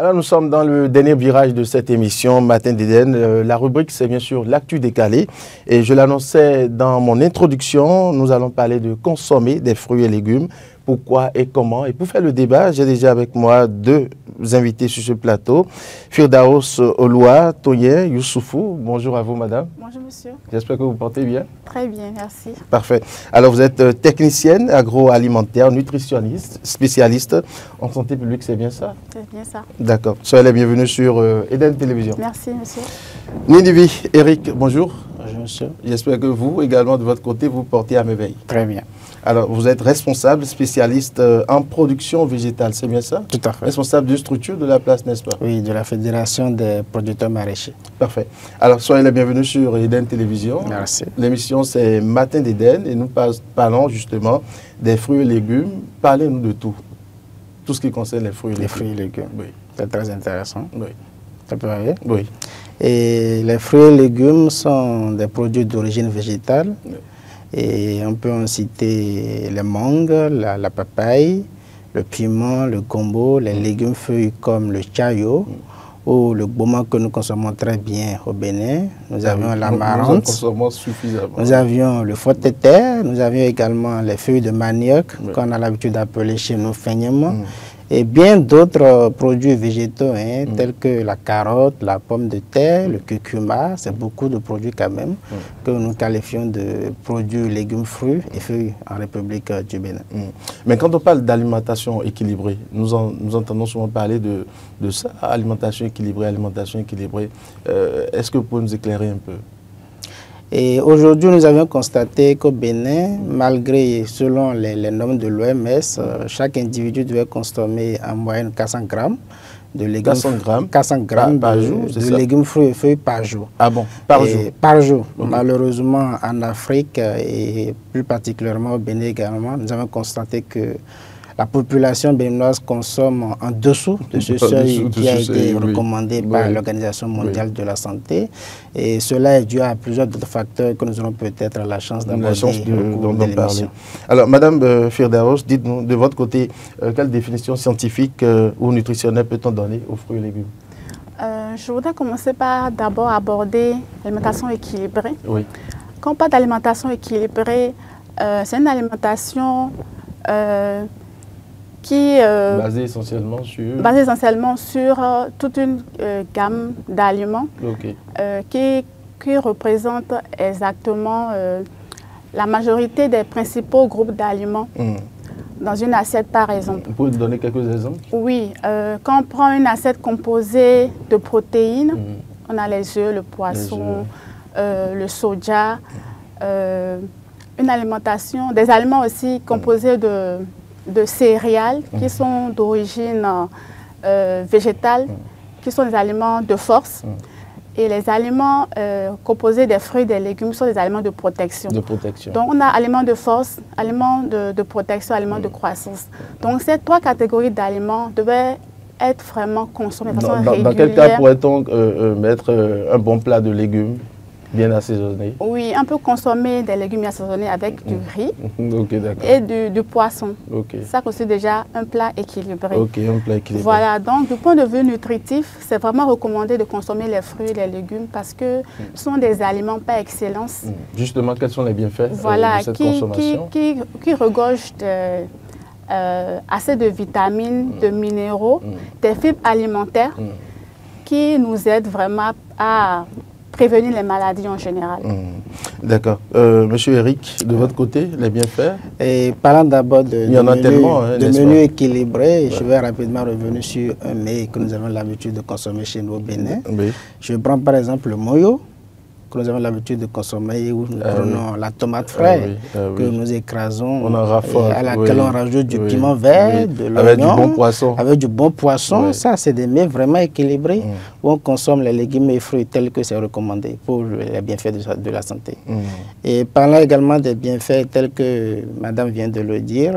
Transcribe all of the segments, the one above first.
Alors nous sommes dans le dernier virage de cette émission Matin d'Éden. La rubrique c'est bien sûr l'actu décalé et je l'annonçais dans mon introduction, nous allons parler de consommer des fruits et légumes, pourquoi et comment. Et pour faire le débat, j'ai déjà avec moi deux invités sur ce plateau, Firdaus Oloua, Toye Youssoufou. Bonjour à vous madame. Bonjour monsieur. J'espère que vous portez bien. Très bien, merci. Parfait. Alors vous êtes technicienne agroalimentaire, nutritionniste, spécialiste en santé publique, c'est bien ça? C'est bien ça. D'accord. Soyez les bienvenus sur Eden Télévision. Merci monsieur. Nidivi, Eric, bonjour. Bonjour monsieur. J'espère que vous, également de votre côté, vous portez à merveille. Très bien. Alors, vous êtes responsable, spécialiste en production végétale, c'est bien ça? Tout à fait. Responsable de structure de la place, n'est-ce pas? Oui, de la Fédération des producteurs maraîchers. Parfait. Alors, soyez les bienvenus sur Eden Télévision. Merci. L'émission, c'est Matin d'Eden et nous parlons justement des fruits et légumes. Parlez-nous de tout. Tout ce qui concerne les fruits et légumes. Les fruits et légumes. Oui. C'est très intéressant. Oui. Ça peut arriver? Oui. Et les fruits et légumes sont des produits d'origine végétale. Oui. Et on peut en citer les mangues, la papaye, le piment, le gombo, les légumes feuilles comme le chayo ou le goma que nous consommons très bien au Bénin. Nous avions l'amarante. Nous en consommons suffisamment. Nous avions le foie de terre. Nous avions également les feuilles de manioc qu'on a l'habitude d'appeler chez nous feignement. Et bien d'autres produits végétaux, tels que la carotte, la pomme de terre, le curcuma. C'est beaucoup de produits quand même que nous qualifions de produits légumes, fruits et feuilles en République du Bénin. Mais quand on parle d'alimentation équilibrée, nous entendons souvent parler de ça, alimentation équilibrée. Est-ce que vous pouvez nous éclairer un peu? Et aujourd'hui, nous avions constaté qu'au Bénin, malgré, selon les normes de l'OMS, chaque individu devait consommer en moyenne 400 grammes de légumes, 400 grammes par jour, de légumes, fruits et feuilles par jour. Ah bon? Par jour? Par jour. Okay. Malheureusement, en Afrique et plus particulièrement au Bénin également, nous avons constaté que la population béninoise consomme en dessous de ce seuil qui a été recommandé par l'Organisation mondiale de la santé. Et cela est dû à plusieurs d'autres facteurs que nous aurons peut-être la chance d'aborder au cours de l'émission. Alors, Madame Firdaus, dites-nous, de votre côté, quelle définition scientifique ou nutritionnelle peut-on donner aux fruits et légumes? Je voudrais commencer par d'abord aborder l'alimentation équilibrée. Oui. Quand on parle d'alimentation équilibrée, c'est une alimentation qui basé essentiellement sur toute une gamme d'aliments qui représente exactement la majorité des principaux groupes d'aliments dans une assiette par exemple. Vous pouvez nous donner quelques exemples? Oui, quand on prend une assiette composée de protéines, on a les œufs, le poisson, le soja, une alimentation, des aliments aussi composés de céréales qui sont d'origine végétale, qui sont des aliments de force. Et les aliments composés des fruits et des légumes sont des aliments de protection. Donc on a aliments de force, aliments de protection, aliments de croissance. Donc ces trois catégories d'aliments devaient être vraiment consommées de façon régulière. Dans quel cas pourrait-on mettre un bon plat de légumes bien assaisonné? Oui, on peut consommer des légumes assaisonnés avec du riz et du poisson. Ça constitue déjà un plat équilibré. Un plat équilibré. Voilà, donc du point de vue nutritif, c'est vraiment recommandé de consommer les fruits et les légumes parce que ce sont des aliments par excellence. Justement, quels sont les bienfaits de cette consommation? Qui regorgent assez de vitamines, de minéraux, des fibres alimentaires qui nous aident vraiment à prévenir les maladies en général. D'accord. Monsieur Eric, de votre côté, les bienfaits? Et parlant d'abord de menu équilibré, je vais rapidement revenir sur un mets que nous avons l'habitude de consommer chez nous au Bénin. Je prends par exemple le moyo, que nous avons l'habitude de consommer, où nous prenons la tomate fraîche, que nous écrasons, à laquelle on rajoute du piment vert, de l'oignon, avec du bon poisson. Ça, c'est des mets vraiment équilibrés, où on consomme les légumes et fruits tels que c'est recommandé pour les bienfaits de la santé. Et parlant également des bienfaits tels que Madame vient de le dire,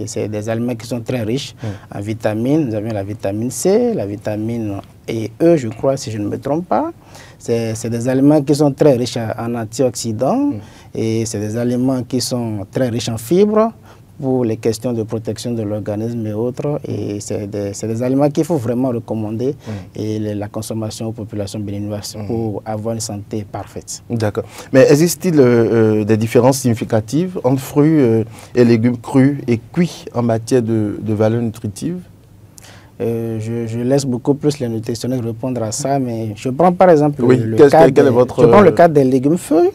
c'est des aliments qui sont très riches en vitamines. Nous avons la vitamine C, la vitamine E, je crois, si je ne me trompe pas. C'est des aliments qui sont très riches en antioxydants et c'est des aliments qui sont très riches en fibres, pour les questions de protection de l'organisme et autres. Et c'est des aliments qu'il faut vraiment recommander et la consommation aux populations béninoises pour avoir une santé parfaite. D'accord. Mais existe-t-il des différences significatives entre fruits et légumes crus et cuits en matière de valeur nutritive? Je laisse beaucoup plus les nutritionnistes répondre à ça, mais je prends par exemple le cas des légumes feuilles.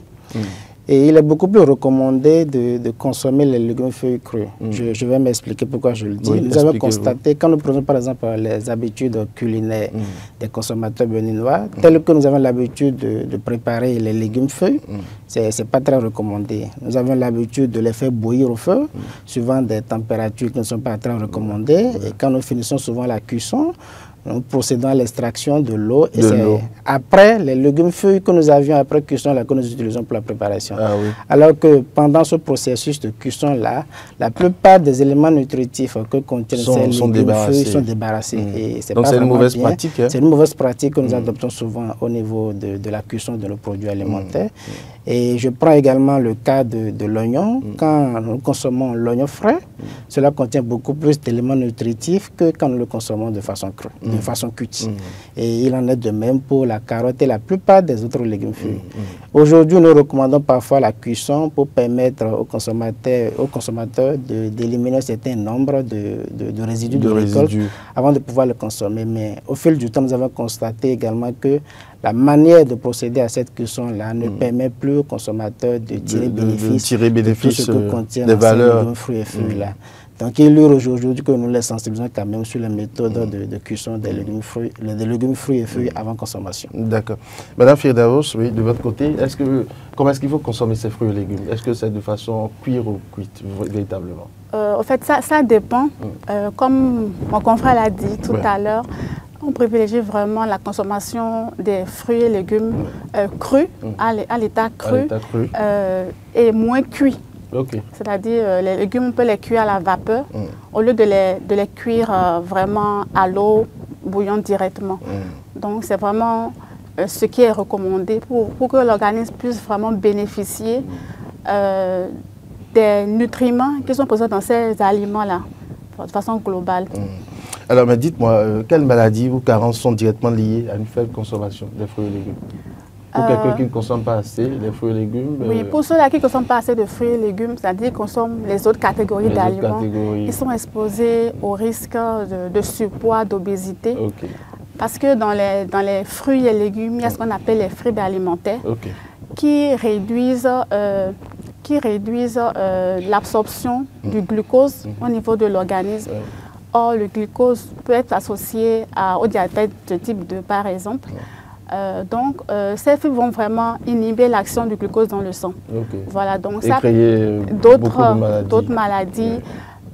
Et il est beaucoup plus recommandé de consommer les légumes feuilles crus. Je vais m'expliquer pourquoi je le dis. Nous avons constaté, quand nous prenons par exemple les habitudes culinaires des consommateurs béninois, telles que nous avons l'habitude de préparer les légumes feuilles, ce n'est pas très recommandé. Nous avons l'habitude de les faire bouillir au feu, suivant des températures qui ne sont pas très recommandées. Et quand nous finissons souvent la cuisson, nous procédons à l'extraction de l'eau et c'est après les légumes feuilles que nous avions après cuisson là que nous utilisons pour la préparation. Alors que pendant ce processus de cuisson là, la plupart des éléments nutritifs que contiennent ces légumes feuilles sont débarrassés. Donc c'est une mauvaise pratique. Hein? C'est une mauvaise pratique que nous adoptons souvent au niveau de la cuisson de nos produits alimentaires. Et je prends également le cas de l'oignon. Quand nous consommons l'oignon frais, cela contient beaucoup plus d'éléments nutritifs que quand nous le consommons de façon crue, de façon cuite. Et il en est de même pour la carotte et la plupart des autres légumes feuilles. Aujourd'hui, nous recommandons parfois la cuisson pour permettre aux consommateurs d'éliminer un certain nombre de résidus de récolte avant de pouvoir le consommer. Mais au fil du temps, nous avons constaté également que la manière de procéder à cette cuisson-là ne permet plus aux consommateurs de tirer bénéfice de tout ce que contient les légumes fruits et feuilles-là. Donc, il est aujourd'hui que nous les sensibilisons quand même sur les méthodes de cuisson des légumes fruits et feuilles avant consommation. D'accord. Madame Firdaus, oui, de votre côté, comment est-ce qu'il faut consommer ces fruits et légumes? Est-ce que c'est de façon cuire ou cuite, véritablement? En fait, ça dépend. Comme mon confrère l'a dit tout à l'heure, on privilégie vraiment la consommation des fruits et légumes crus, à l'état cru, et moins cuits. C'est-à-dire, les légumes, on peut les cuire à la vapeur au lieu de les cuire vraiment à l'eau bouillante directement. Donc, c'est vraiment ce qui est recommandé pour que l'organisme puisse vraiment bénéficier des nutriments qui sont présents dans ces aliments-là, de façon globale. Alors, mais dites-moi, quelles maladies ou carences sont directement liées à une faible consommation des fruits et légumes? Pour quelqu'un qui ne consomme pas assez les fruits et légumes? Oui, pour ceux-là qui ne consomment pas assez de fruits et légumes, c'est-à-dire qu'ils consomment les autres catégories d'aliments, ils sont exposés au risque de surpoids, d'obésité. Parce que dans les fruits et légumes, il y a ce qu'on appelle les fibres alimentaires qui réduisent l'absorption du glucose au niveau de l'organisme. Or, le glucose peut être associé au diabète de type 2, par exemple. Donc, ces fibres vont vraiment inhiber l'action du glucose dans le sang. Voilà, donc ça créer d'autres maladies.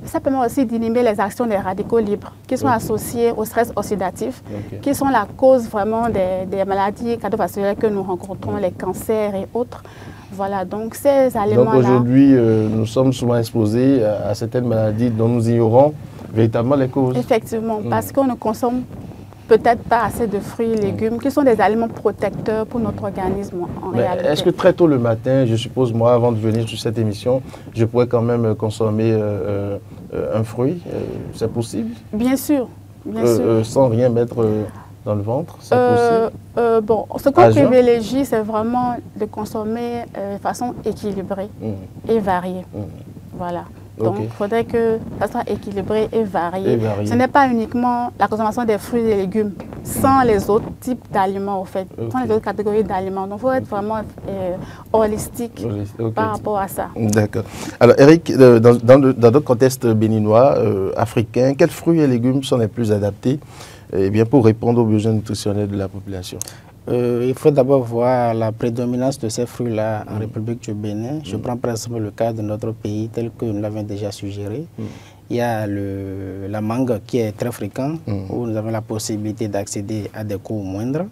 Ça permet aussi d'inhiber les actions des radicaux libres qui sont associés au stress oxydatif, qui sont la cause vraiment des maladies cardiovasculaires que nous rencontrons, les cancers et autres. Voilà, donc ces aliments-là... Donc aujourd'hui, nous sommes souvent exposés à certaines maladies dont nous ignorons véritablement les causes. Effectivement, parce qu'on ne consomme peut-être pas assez de fruits et légumes, qui sont des aliments protecteurs pour notre organisme en réalité. Est-ce que très tôt le matin, je suppose moi, avant de venir sur cette émission, je pourrais quand même consommer un fruit? C'est possible? Bien sûr, bien sûr. Sans rien mettre dans le ventre, c'est possible? Bon, ce qu'on privilégie, c'est vraiment de consommer de façon équilibrée et variée. Voilà. Donc, il faudrait que ça soit équilibré et varié. Ce n'est pas uniquement la consommation des fruits et légumes, sans les autres types d'aliments, au fait, sans les autres catégories d'aliments. Donc, il faut être vraiment holistique par rapport à ça. D'accord. Alors, Eric, dans d'autres contextes béninois, africains, quels fruits et légumes sont les plus adaptés pour répondre aux besoins nutritionnels de la population? Il faut d'abord voir la prédominance de ces fruits-là en République du Bénin. Je prends par exemple le cas de notre pays tel que nous l'avons déjà suggéré. Il y a la mangue qui est très fréquent, où nous avons la possibilité d'accéder à des coûts moindres.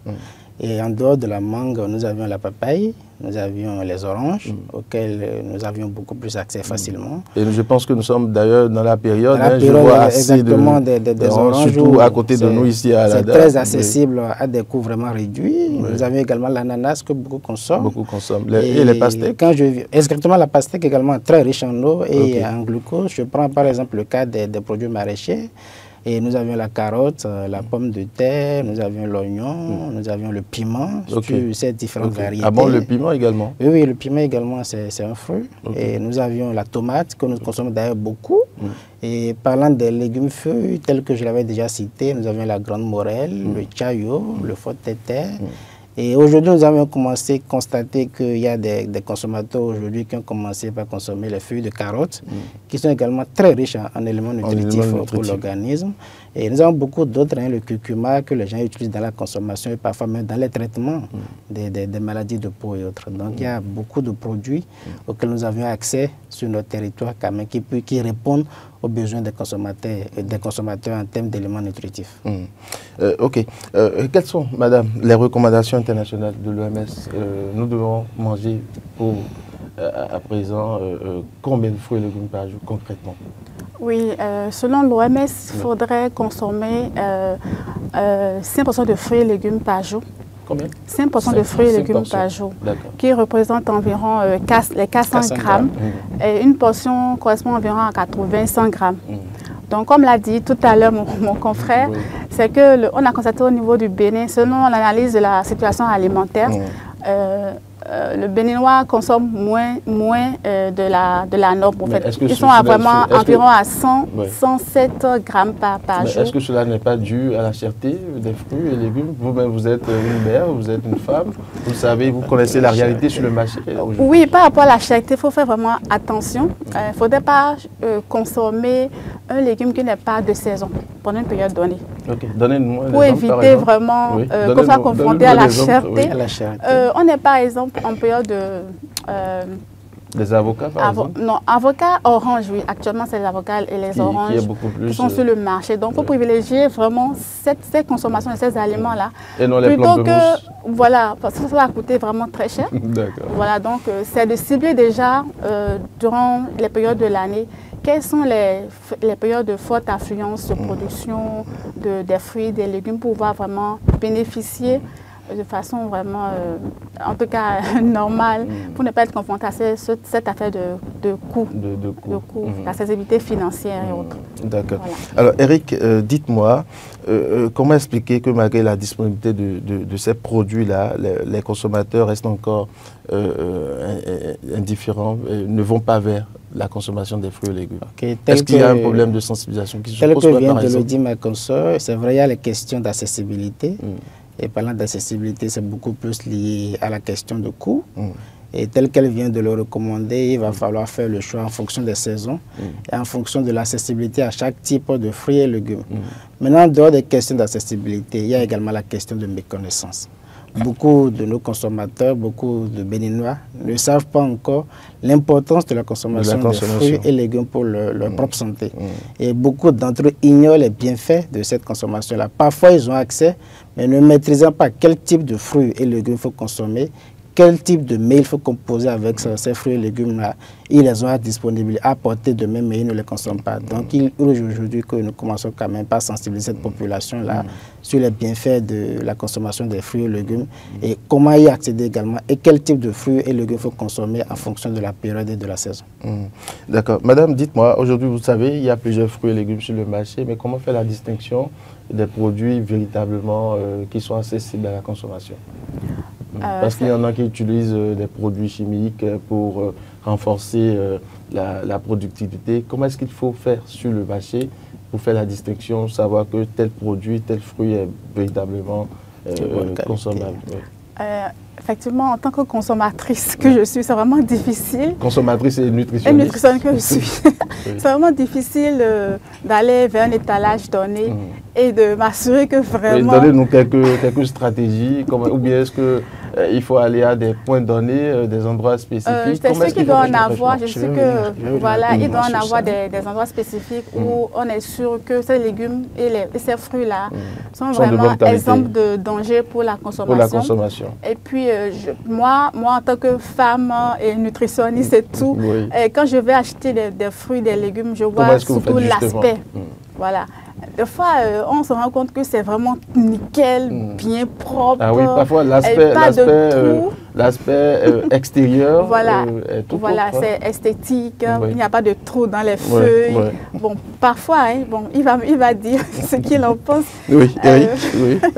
Et en dehors de la mangue, nous avions la papaye, nous avions les oranges, auxquels nous avions beaucoup plus accès facilement. Et je pense que nous sommes d'ailleurs dans la période, je vois assez des oranges, surtout à côté de nous ici à Alada. C'est très accessible à des coûts vraiment réduits. Nous avions également l'ananas que beaucoup consomment. Beaucoup consomment. Et les pastèques? Exactement, la pastèque également très riche en eau et en glucose. Je prends par exemple le cas des produits maraîchers. Et nous avions la carotte, la pomme de terre, nous avions l'oignon, nous avions le piment, sur ces différentes variétés. Ah bon, le piment également? Oui, le piment également, c'est un fruit. Et nous avions la tomate, que nous consommons d'ailleurs beaucoup. Et parlant des légumes feuilles, tels que je l'avais déjà cité, nous avions la grande morelle, le chayo, le faux-tété. Et aujourd'hui, nous avons commencé à constater qu'il y a des consommateurs aujourd'hui qui ont commencé par consommer les feuilles de carottes, qui sont également très riches en éléments nutritifs pour l'organisme. Et nous avons beaucoup d'autres, le curcuma que les gens utilisent dans la consommation et parfois même dans les traitements des maladies de peau et autres. Donc il y a beaucoup de produits auxquels nous avions accès sur notre territoire quand même, qui répondent aux besoins des consommateurs en termes d'éléments nutritifs. Ok. Quelles sont, madame, les recommandations internationales de l'OMS? Nous devons manger pour, à présent, combien de fruits et légumes par jour concrètement? Oui, selon l'OMS, il faudrait consommer 5% de fruits et légumes par jour. Combien? 5% de fruits et légumes par jour, qui représente environ les 400 grammes. Et une portion correspond environ à 80-100 grammes. Donc, comme l'a dit tout à l'heure mon confrère, c'est qu'on a constaté au niveau du Bénin, selon l'analyse de la situation alimentaire, le Béninois consomme moins de la norme. En fait. Ils sont environ à 107 grammes par jour. Est-ce que cela n'est pas dû à la cherté des fruits et légumes? Vous-même, vous êtes une mère, vous êtes une femme, vous savez, vous connaissez la réalité sur le marché. Oui, par rapport à la cherté, il faut faire vraiment attention. Il ne faudrait pas consommer un légume qui n'est pas de saison pendant une période donnée. Donnez-nous pour éviter vraiment qu'on soit confronté à la cherté. On est par exemple en période de... des avocats, par exemple? Non, avocats orange, oui. Actuellement, c'est les avocats et les oranges qui sont sur le marché. Donc, il faut privilégier vraiment cette consommation de ces aliments-là. Et non les plutôt que, voilà, parce que ça va coûter vraiment très cher. Voilà, donc, c'est de cibler déjà durant les périodes de l'année quelles sont les périodes de forte affluence de production des fruits et des légumes pour pouvoir vraiment bénéficier de façon vraiment, en tout cas, normale, pour ne pas être confronté à cette affaire de coûts, d'accessibilité financière et autres. D'accord. Voilà. Alors, Eric, dites-moi, comment expliquer que malgré la disponibilité de ces produits-là, les consommateurs restent encore indifférents, ne vont pas vers la consommation des fruits et légumes? Est-ce qu'il y a un problème de sensibilisation qui se pose? Tel que vient de le dire ma consoeur, c'est vrai, il y a les questions d'accessibilité. Et parlant d'accessibilité, c'est beaucoup plus lié à la question de coût. Et tel qu'elle vient de le recommander, il va falloir faire le choix en fonction des saisons et en fonction de l'accessibilité à chaque type de fruits et légumes. Maintenant, en dehors des questions d'accessibilité, il y a également la question de méconnaissance. Beaucoup de nos consommateurs, beaucoup de Béninois ne savent pas encore l'importance de la consommation de fruits et légumes pour leur propre santé. Et beaucoup d'entre eux ignorent les bienfaits de cette consommation-là. Parfois, ils ont accès, mais ne maîtrisant pas quel type de fruits et légumes il faut consommer, quel type de mets il faut composer avec ces fruits et légumes-là. Ils les ont à disponible, à portée de même, mais ils ne les consomment pas. Donc, il urge aujourd'hui que nous commençons quand même à sensibiliser cette population-là sur les bienfaits de la consommation des fruits et légumes et comment y accéder également et quel type de fruits et légumes il faut consommer en fonction de la période et de la saison. D'accord. Madame, dites-moi, aujourd'hui, vous savez, il y a plusieurs fruits et légumes sur le marché, mais comment faire la distinction des produits véritablement qui sont accessibles à la consommation? Parce qu'il y en a qui utilisent des produits chimiques pour renforcer la productivité. Comment est-ce qu'il faut faire sur le marché pour faire la distinction, savoir que tel produit, tel fruit est véritablement consommable? effectivement, en tant que consommatrice que je suis, c'est vraiment difficile. Consommatrice et nutritionniste. Et nutritionniste que je suis. Oui. C'est vraiment difficile d'aller vers un étalage donné et de m'assurer que vraiment... Oui, donnez-nous quelques stratégies, ou bien est-ce que il faut aller à des points donnés, des endroits spécifiques? Je sais qu'il doit en avoir, je sais que voilà, il doit en avoir des endroits spécifiques où on est sûr que ces légumes et ces fruits-là sont vraiment exempts de danger pour la consommation. Et puis, moi, en tant que femme et nutritionniste et tout, quand je vais acheter des fruits, des légumes, je vois surtout l'aspect. Voilà. Des fois, on se rend compte que c'est vraiment nickel, bien propre. Ah oui, parfois l'aspect extérieur est tout voilà, c'est esthétique, il n'y a pas de trou dans les feuilles. Bon, parfois, il va dire ce qu'il en pense. Oui,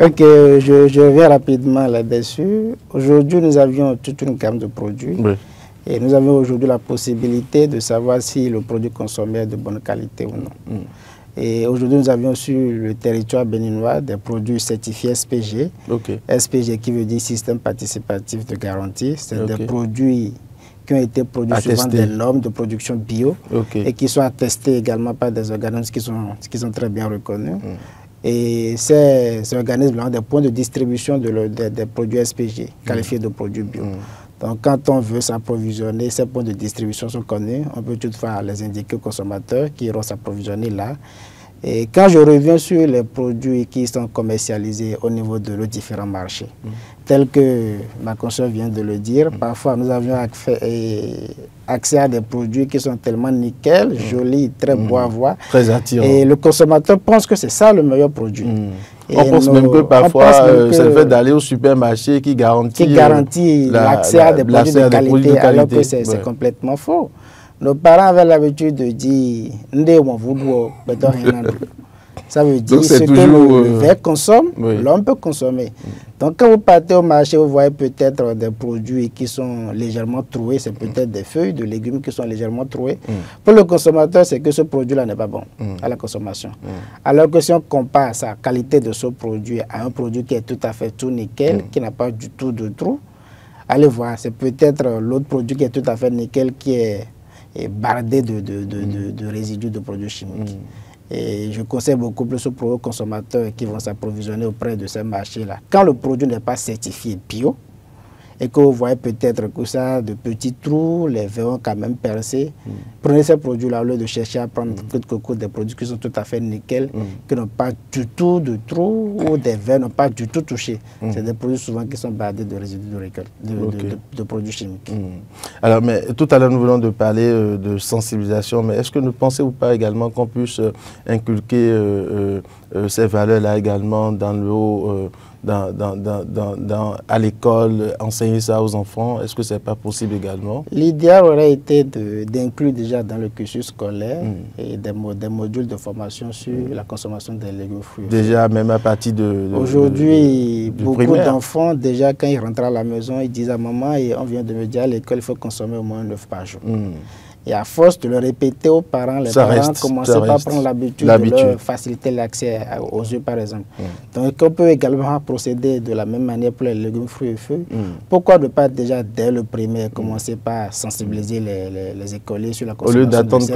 Ok, je reviens rapidement là-dessus. Aujourd'hui, nous avions toute une gamme de produits. Et nous avons aujourd'hui la possibilité de savoir si le produit consommé est de bonne qualité ou non. Et aujourd'hui, nous avions sur le territoire béninois des produits certifiés SPG. SPG qui veut dire Système Participatif de Garantie. C'est des produits qui ont été produits suivant des normes de production bio et qui sont attestés également par des organismes qui sont très bien reconnus. Et ces organismes ont des points de distribution des produits SPG, qualifiés de produits bio. Donc, quand on veut s'approvisionner, ces points de distribution sont connus. On peut toutefois les indiquer aux consommateurs qui iront s'approvisionner là. Et quand je reviens sur les produits qui sont commercialisés au niveau de nos différents marchés, tels que ma consoeur vient de le dire, parfois nous avions accès à des produits qui sont tellement nickel, jolis, très beaux à voir. Très attirants. Et le consommateur pense que c'est ça le meilleur produit. On pense même que parfois, c'est le fait d'aller au supermarché qui garantit l'accès à des produits de qualité, alors que c'est complètement faux. Nos parents avaient l'habitude de dire « Ça veut dire ce que le verre consomme, l'homme peut consommer. Donc quand vous partez au marché, vous voyez peut-être des produits qui sont légèrement troués, c'est peut-être des feuilles de légumes qui sont légèrement trouées. Pour le consommateur, c'est que ce produit-là n'est pas bon à la consommation. Alors que si on compare sa qualité de ce produit à un produit qui est tout à fait tout nickel, qui n'a pas du tout de trou, allez voir, c'est peut-être l'autre produit qui est tout à fait nickel qui est bardé de résidus de produits chimiques. Et je conseille beaucoup plus aux consommateurs qui vont s'approvisionner auprès de ces marchés-là. Quand le produit n'est pas certifié bio, et que vous voyez peut-être que ça a de petits trous, les verres ont quand même percé, prenez ces produits-là au lieu de chercher à prendre des produits qui sont tout à fait nickel, qui n'ont pas du tout de trous, ou des verres n'ont pas du tout touché. C'est des produits souvent qui sont bardés de résidus de produits chimiques. Alors, mais tout à l'heure, nous venons de parler de sensibilisation, mais est-ce que ne pensez-vous pas également qu'on puisse inculquer ces valeurs-là également dans le haut à l'école, enseigner ça aux enfants? Est-ce que ce n'est pas possible également? L'idéal aurait été d'inclure déjà dans le cursus scolaire et des modules de formation sur la consommation des légumes fruits. Déjà, même à partir de aujourd'hui, beaucoup d'enfants, déjà quand ils rentrent à la maison, ils disent à maman, et on vient de me dire à l'école, il faut consommer au moins 9 par jour. Et à force de le répéter aux parents, les parents commençaient par prendre l'habitude de leur faciliter l'accès aux œufs, par exemple. Donc, on peut également procéder de la même manière pour les légumes, fruits et feuilles. Pourquoi ne pas déjà, dès le primaire, commencer par sensibiliser les écoliers sur la consommation? Au lieu d'attendre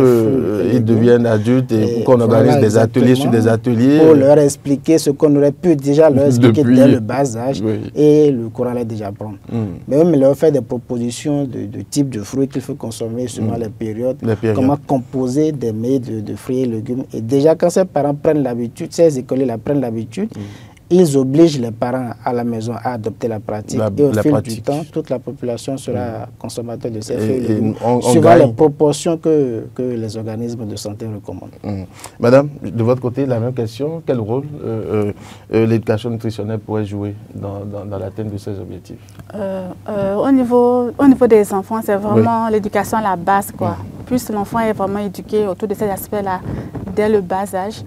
qu'ils deviennent adultes et qu'on organise des ateliers sur des ateliers. Pour leur expliquer ce qu'on aurait pu déjà leur expliquer dès le bas âge et le courant allait déjà prendre. Mais même leur faire des propositions de type de fruits qu'il faut consommer selon les périodes, comment composer des mets de fruits et légumes. Et déjà, quand ces parents prennent l'habitude, ces écoliers prennent l'habitude, ils obligent les parents à la maison à adopter la pratique. Et au fil du temps, toute la population sera consommateur de ces fruits et légumes, suivant les proportions que les organismes de santé recommandent. Madame, de votre côté, la même question. Quel rôle l'éducation nutritionnelle pourrait jouer dans l'atteinte de ces objectifs? Au niveau des enfants, c'est vraiment l'éducation à la base, quoi. Plus l'enfant est vraiment éduqué autour de ces aspects-là dès le bas âge,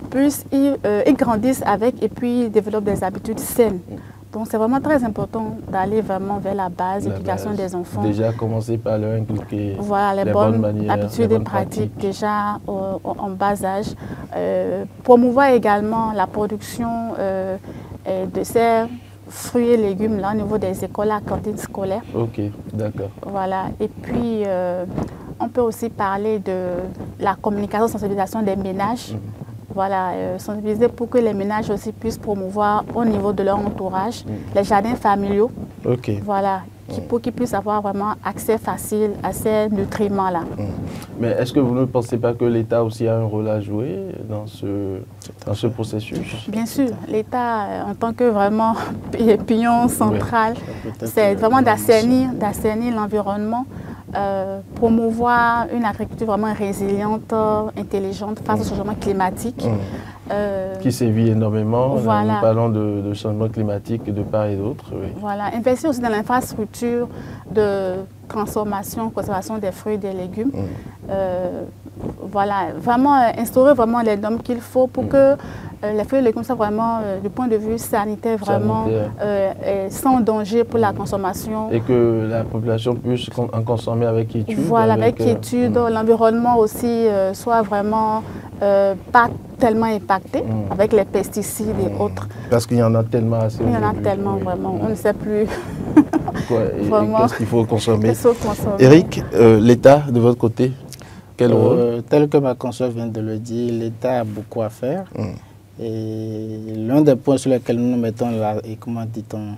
plus ils grandissent avec et puis ils développent des habitudes saines. Donc c'est vraiment très important d'aller vraiment vers la base, l'éducation des enfants. Déjà commencer par leur inculquer les bonnes habitudes et pratiques déjà en bas âge. Promouvoir également la production de ces fruits et légumes là, au niveau des écoles, la cantine scolaire. Ok, d'accord. Voilà. Et puis, on peut aussi parler de la communication, sensibilisation des ménages. Voilà, sensibiliser pour que les ménages aussi puissent promouvoir au niveau de leur entourage les jardins familiaux. Ok. Voilà, pour qu'ils puissent avoir vraiment accès facile à ces nutriments-là. Mais est-ce que vous ne pensez pas que l'État aussi a un rôle à jouer dans ce processus? Bien sûr, l'État, en tant que vraiment pignon central, c'est vraiment d'assainir l'environnement, promouvoir une agriculture vraiment résiliente, intelligente face au changement climatique. Qui sévit énormément, voilà. Nous parlons de changement climatique de part et d'autre. Oui. Voilà, investir aussi dans l'infrastructure de transformation, conservation des fruits et des légumes. Voilà, vraiment instaurer vraiment les normes qu'il faut pour que les fruits et légumes soient vraiment, du point de vue sanitaire, vraiment sans danger pour la consommation. Et que la population puisse en consommer avec quiétude. Voilà, avec quiétude, l'environnement aussi soit vraiment pas tellement impacté avec les pesticides et autres. Parce qu'il y en a tellement assez. Il y en a tellement, vraiment. On ne sait plus qu'est-ce qu'il faut consommer. Eric, l'État, de votre côté, quel rôle? Tel que ma consoeur vient de le dire, l'État a beaucoup à faire. Et l'un des points sur lesquels nous nous mettons là, et comment dit-on,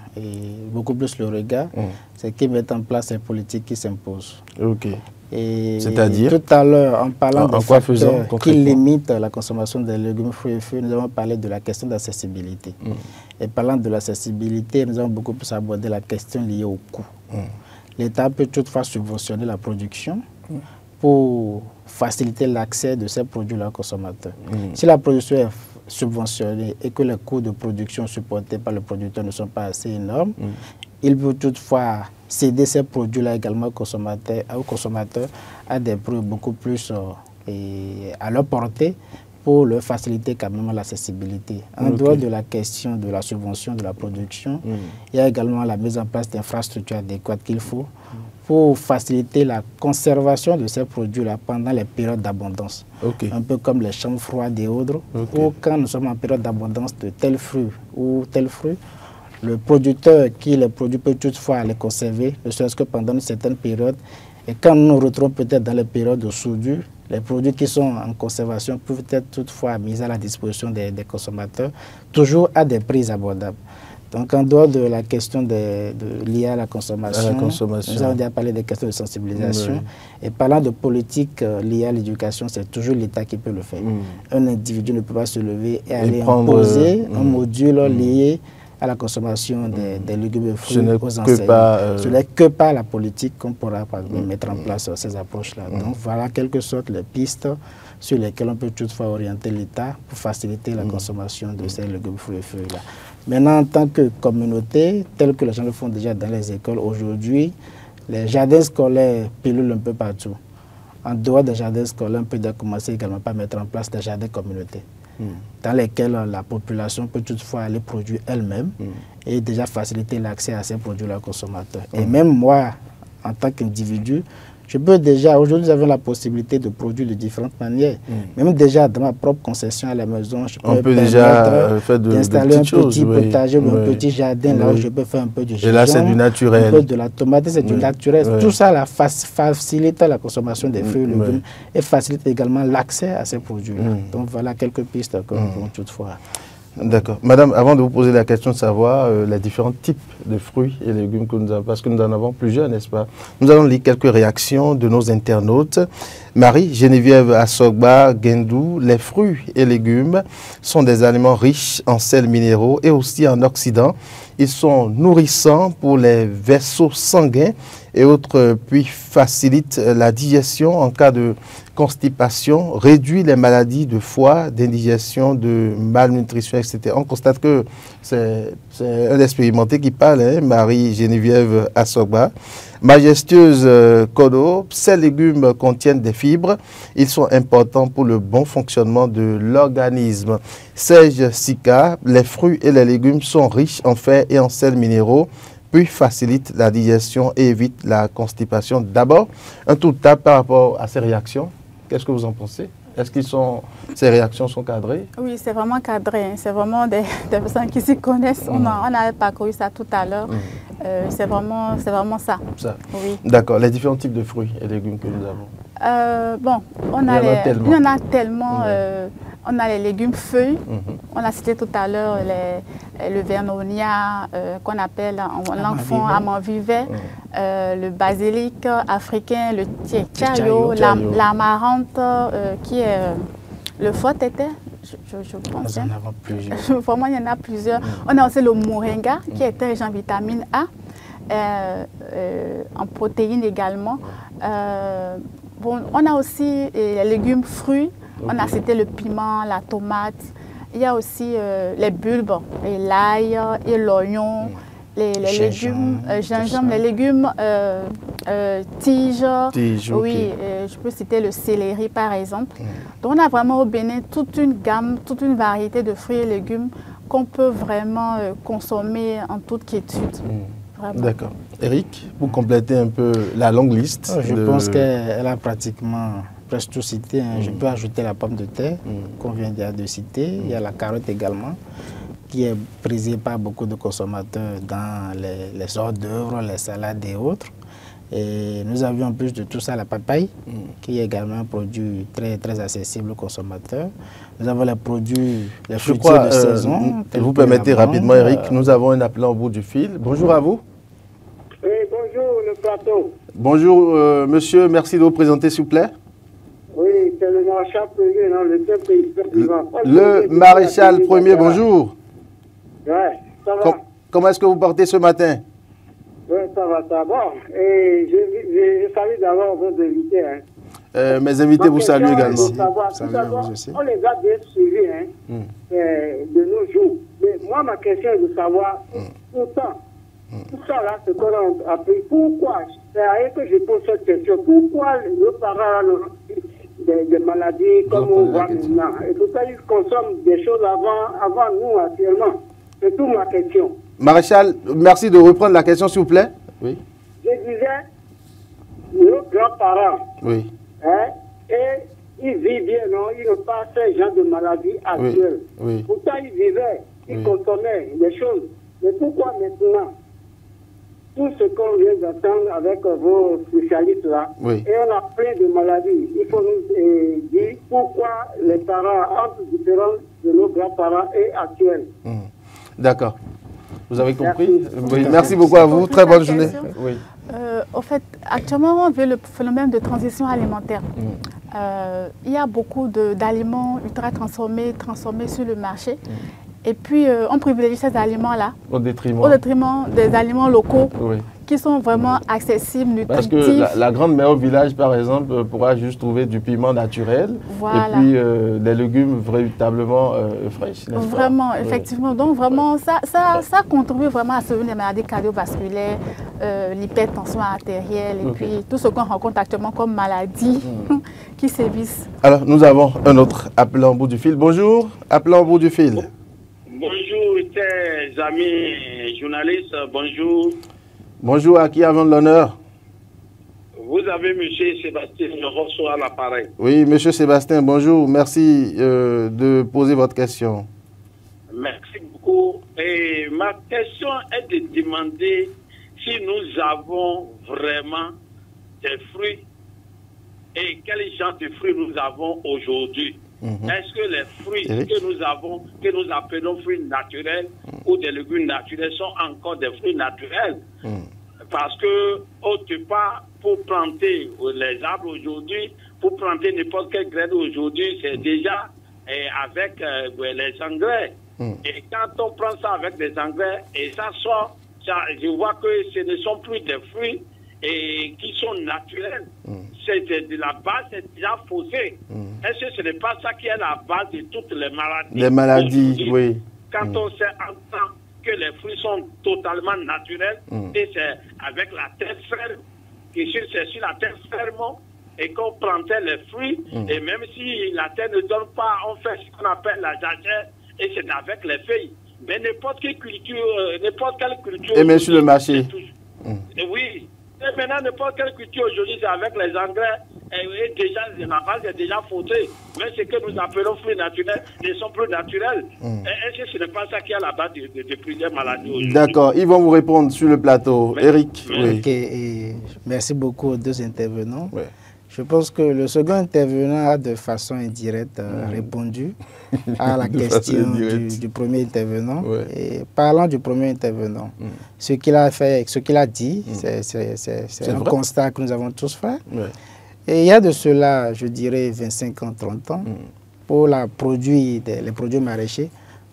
beaucoup plus le regard, c'est qu'ils mettent en place les politiques qui s'imposent. Ok. C'est-à-dire tout à l'heure, en parlant de facteurs qui limitent la consommation des légumes, fruits et fruits, nous avons parlé de la question d'accessibilité. Et parlant de l'accessibilité, nous avons beaucoup plus abordé la question liée au coût. L'État peut toutefois subventionner la production pour faciliter l'accès de ces produits-là aux consommateurs. Si la production est subventionnée et que les coûts de production supportés par le producteur ne sont pas assez énormes, il peut toutefois céder ces produits-là également aux consommateurs à des prix beaucoup plus à leur portée pour leur faciliter quand même l'accessibilité. En dehors de la question de la subvention de la production, il y a également la mise en place d'infrastructures adéquates qu'il faut pour faciliter la conservation de ces produits-là pendant les périodes d'abondance. Un peu comme les chambres froides et autres, ou quand nous sommes en période d'abondance de tel fruit ou tel fruit, le producteur qui les produit peut toutefois les conserver, ne serait-ce que pendant une certaine période. Et quand nous nous retrouvons peut-être dans les périodes de soudure, les produits qui sont en conservation peuvent être toutefois mis à la disposition des consommateurs, toujours à des prix abordables. Donc, en dehors de la question liée à la consommation, nous avons déjà parlé des questions de sensibilisation. Et parlant de politique liée à l'éducation, c'est toujours l'État qui peut le faire. Un individu ne peut pas se lever et aller imposer un module lié à la consommation des légumes et fruits aux enseignants. Ce n'est que par la politique qu'on pourra mettre en place ces approches-là. Donc, voilà quelque sorte les pistes sur lesquelles on peut toutefois orienter l'État pour faciliter la consommation de ces légumes, fruits et fruits-là. Maintenant, en tant que communauté, tel que les gens le font déjà dans les écoles, aujourd'hui, les jardins scolaires pilulent un peu partout. En dehors des jardins scolaires, on peut déjà commencer également par mettre en place des jardins communautaires, dans lesquels la population peut toutefois aller produire elle-même et déjà faciliter l'accès à ces produits-là aux consommateurs. Et même moi, en tant qu'individu, je peux déjà, aujourd'hui, nous avons la possibilité de produire de différentes manières. Même déjà dans ma propre concession à la maison, je peux déjà faire d'installer un petit potager ou un petit jardin là où je peux faire un peu de gingembre. Et là, c'est du naturel. Un peu de la tomate, c'est du naturel. Tout ça facilite la consommation des fruits et légumes et facilite également l'accès à ces produits-là. Donc voilà quelques pistes que nous pouvons toutefois. D'accord. Madame, avant de vous poser la question de savoir les différents types de fruits et légumes que nous avons, parce que nous en avons plusieurs, n'est-ce pas? Nous allons lire quelques réactions de nos internautes. Marie-Geneviève Assogba Gendou, les fruits et légumes sont des aliments riches en sels minéraux et aussi en oxydants. Ils sont nourrissants pour les vaisseaux sanguins et autres, puis facilitent la digestion en cas de constipation, réduit les maladies de foie, d'indigestion, de malnutrition, etc. On constate que c'est un expérimenté qui parle, hein, Marie-Geneviève Assogba. Majestueuse Kodo, ces légumes contiennent des fibres. Ils sont importants pour le bon fonctionnement de l'organisme. Serge Sika, les fruits et les légumes sont riches en fer et en sels minéraux, puis facilitent la digestion et évitent la constipation. D'abord, un tout tas par rapport à ces réactions. Qu'est-ce que vous en pensez? Est-ce que ces réactions sont cadrées? Oui, c'est vraiment cadré. C'est vraiment des personnes qui s'y connaissent. On a parcouru ça tout à l'heure. C'est vraiment ça. Oui. D'accord. Les différents types de fruits et légumes que nous avons? Bon, il y en a tellement. On a les légumes feuilles. On a cité tout à l'heure le vernonia, qu'on appelle en langue fond amand-vivet, le basilic africain, le tchétchayo, l'amarante, qui est le fotete. Je pense. Nous en avons plusieurs. Vraiment, il y en a plusieurs. On a aussi le moringa, qui est riche en vitamine A, en protéines également. Bon, on a aussi les légumes fruits. On a cité le piment, la tomate. Il y a aussi les bulbes, et l'ail et l'oignon, les légumes, gingembre, les légumes tiges. Oui, je peux citer le céleri par exemple. Donc on a vraiment au Bénin toute une gamme, toute une variété de fruits et légumes qu'on peut vraiment consommer en toute quiétude. D'accord. Eric, pour compléter un peu la longue liste. Je pense qu'elle a pratiquement presque tout cité. Je peux ajouter la pomme de terre qu'on vient de citer. Il y a la carotte également, qui est prisée par beaucoup de consommateurs dans les hors d'œuvre, les salades et autres. Et nous avions en plus de tout ça la papaye, qui est également un produit très, très accessible aux consommateurs. Nous avons les produits, les fruitiers de saison. Vous permettez rapidement, Eric, nous avons un appelant au bout du fil. Bonjour à vous. Oui, bonjour le plateau. Bonjour monsieur, merci de vous présenter s'il vous plaît. Oui, c'est le maréchal premier, non, le chef président. Le maréchal premier, bonjour. Ouais, ça va. Comment est-ce que vous portez ce matin? Oui, ça va. Bon, et je salue d'abord vos invités. Mes invités vous saluent également. On les a bien suivis de nos jours. Mais moi, ma question est de savoir, pourtant, tout ça là, ce qu'on a appris, pourquoi, c'est à eux que je pose cette question, pourquoi nos parents ont des maladies comme on voit maintenant, et pourquoi ils consomment des choses avant nous actuellement? C'est toute ma question. Maréchal, merci de reprendre la question s'il vous plaît. Oui. Je disais, nos grands-parents, et ils vivent bien, non? Ils n'ont pas ce genre de maladies actuelles. Oui. Pourtant, ils vivaient, ils consommaient des choses. Mais pourquoi maintenant, tout ce qu'on vient d'entendre avec vos spécialistes là, et on a plein de maladies, il faut nous dire pourquoi les parents entre différents de nos grands-parents et actuels. D'accord. Vous avez compris? Merci beaucoup à vous. Très bonne journée. Au fait, actuellement, on vit le phénomène de transition alimentaire. Il y a beaucoup d'aliments ultra transformés sur le marché. Et puis, on privilégie ces aliments-là au détriment des aliments locaux qui sont vraiment accessibles, nutritifs. Parce que la grande mère au village, par exemple, pourra juste trouver du piment naturel et puis des légumes véritablement fraîches. Vraiment, effectivement. Donc, vraiment, ça contribue vraiment à sauver les maladies cardiovasculaires, l'hypertension artérielle et puis tout ce qu'on rencontre actuellement comme maladies qui sévissent. Alors, nous avons un autre appelant au bout du fil. Bonjour, appelant au bout du fil. Bonjour, chers amis journalistes, bonjour. Bonjour, à qui avons l'honneur? Vous avez M. Sébastien Rosso à l'appareil. Oui, M. Sébastien, bonjour. Merci de poser votre question. Merci beaucoup. Et ma question est de demander si nous avons vraiment des fruits et quel genre de fruits nous avons aujourd'hui. Est-ce que les fruits que nous avons, que nous appelons fruits naturels ou des légumes naturels sont encore des fruits naturels? Parce que autre part, pour planter les arbres aujourd'hui, pour planter n'importe quelle graine aujourd'hui, c'est déjà avec les engrais. Et quand on prend ça avec des engrais et ça sort, je vois que ce ne sont plus des fruits qui sont naturels. C'est de la base, c'est déjà faussé. Est-ce que ce n'est pas ça qui est la base de toutes les maladies? Les maladies, oui. Quand on sait entend que les fruits sont totalement naturels, et c'est avec la terre ferme, c'est sur la terre ferme, et qu'on plantait les fruits, et même si la terre ne donne pas, on fait ce qu'on appelle la jachère, et c'est avec les feuilles. Mais n'importe quelle culture, et même sur le marché. Oui. Et maintenant, n'importe quelle culture aujourd'hui, c'est avec les engrais déjà, la base est déjà faussée. Mais ce que nous appelons fruits naturels ne sont plus naturels. Est-ce que ce n'est pas ça qui est à la base de plusieurs maladies aujourd'hui? D'accord, ils vont vous répondre sur le plateau. Eric. Oui. Okay, et merci beaucoup aux deux intervenants. Oui. Je pense que le second intervenant a de façon indirecte répondu à la question du premier intervenant. Oui. Et parlant du premier intervenant, ce qu'il a fait, ce qu'il a dit, c'est un constat que nous avons tous fait. Oui. Et il y a de cela, je dirais, 25 ans, 30 ans, pour les produits maraîchers,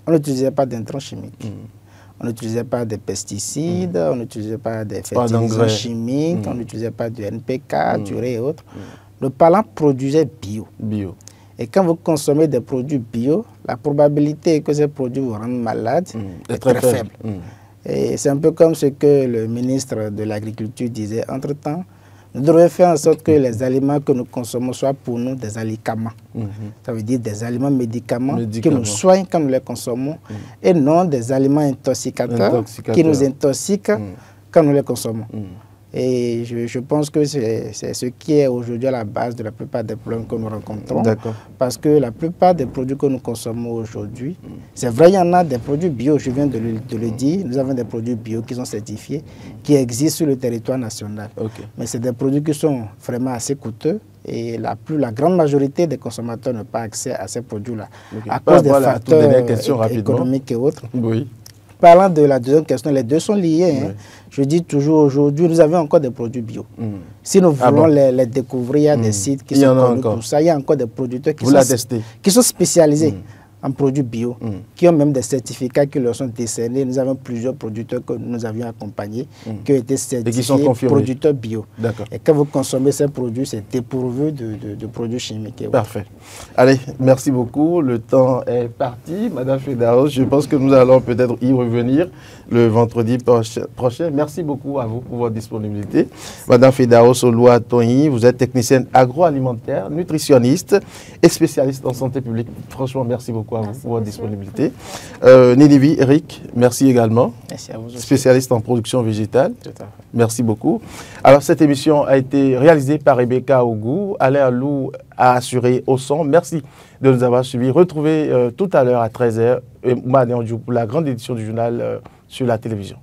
on n'utilisait pas d'intrants chimiques. On n'utilisait pas de pesticides, on n'utilisait pas de fertilisants chimiques, on n'utilisait pas du NPK, d'urée et autres. Le parlant produisait bio. Et quand vous consommez des produits bio, la probabilité que ces produits vous rendent malade est très faible. Et c'est un peu comme ce que le ministre de l'Agriculture disait entre-temps. Nous devrions faire en sorte que les aliments que nous consommons soient pour nous des alicaments. Ça veut dire des aliments médicaments qui nous soignent quand nous les consommons et non des aliments intoxicateurs qui nous intoxiquent quand nous les consommons. Et je pense que c'est ce qui est aujourd'hui à la base de la plupart des problèmes que nous rencontrons. Parce que la plupart des produits que nous consommons aujourd'hui, c'est vrai, il y en a des produits bio, je viens de le dire, nous avons des produits bio qui sont certifiés, qui existent sur le territoire national. Mais c'est des produits qui sont vraiment assez coûteux et la grande majorité des consommateurs n'ont pas accès à ces produits-là à cause des facteurs économiques et autres. Parlant de la deuxième question, les deux sont liés. Je dis toujours, aujourd'hui, nous avons encore des produits bio. Si nous voulons les découvrir, il y a des sites qui sont connus pour ça. Il y a encore des producteurs qui sont spécialisés en produits bio, qui ont même des certificats qui leur sont décernés. Nous avons plusieurs producteurs que nous avions accompagnés qui ont été certifiés producteurs bio. Et quand vous consommez ces produits, c'est dépourvu de produits chimiques. Parfait. Allez, merci beaucoup. Le temps est parti. Madame Fedaos, je pense que nous allons peut-être y revenir le vendredi prochain. Merci beaucoup à vous pour votre disponibilité. Madame Fedaos Oloa Tony, vous êtes technicienne agroalimentaire, nutritionniste et spécialiste en santé publique. Franchement, merci beaucoup à vous pour votre disponibilité. Ninivi, Eric, merci également. Merci à vous aussi. Spécialiste en production végétale. Tout à fait. Merci beaucoup. Alors, cette émission a été réalisée par Rebecca Ougou. Alain Alou a assuré au son. Merci de nous avoir suivis. Retrouvez tout à l'heure à 13h pour la grande édition du journal sur la télévision.